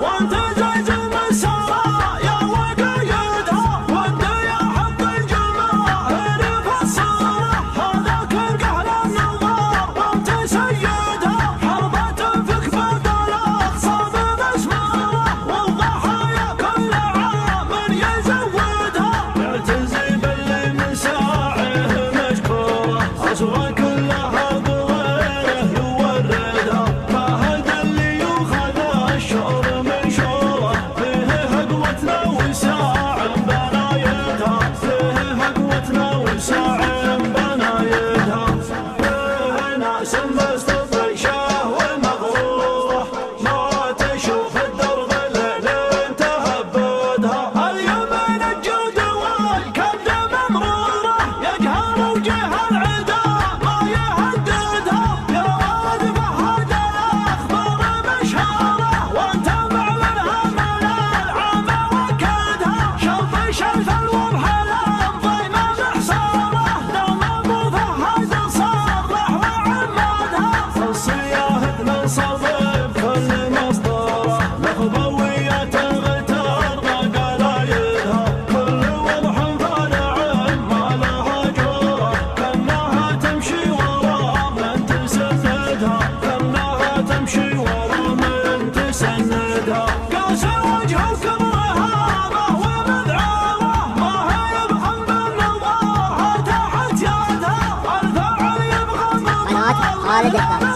وانت زيت المسارة يا وقايدها وانت يا حب الجماهير فالصارة هذاك القهر النظار وانت سيدها حربة فيك بدل اخصام مسمارة والضحايا كل عام يزودها يعتزي باللي من ساعه مشكورة أسوأ كلها بغيره يوردها فهد اللي يوخذ الشعر من شوره فيه هقوتنا وساع بنايدها فيه هقوتنا وساع بنايدها فيه ناس مستطيشه ومغروره ما تشوف الدرب الليل تهبدها اليمين الجود والكبد ممروره يقهر وجه العدا ما يهددها يا رواد فهد الاخبار مشهوره وانت معلنها من العام وكدها شلف الورحه الانظيم محصوره دام ابو فهد صرح وعمدها الصياهد نصب بكل مسطره مخبويه تغتر قلايدها كل وضح فالع ما لها جوره كانها تمشي ورا من تسندها كانها تمشي ورا من تسندها قاس وجه وكبرها وهو مذعوره ما هي بحمل نظاها تحت يدها الفعل يبغى قناة خالد الثاني.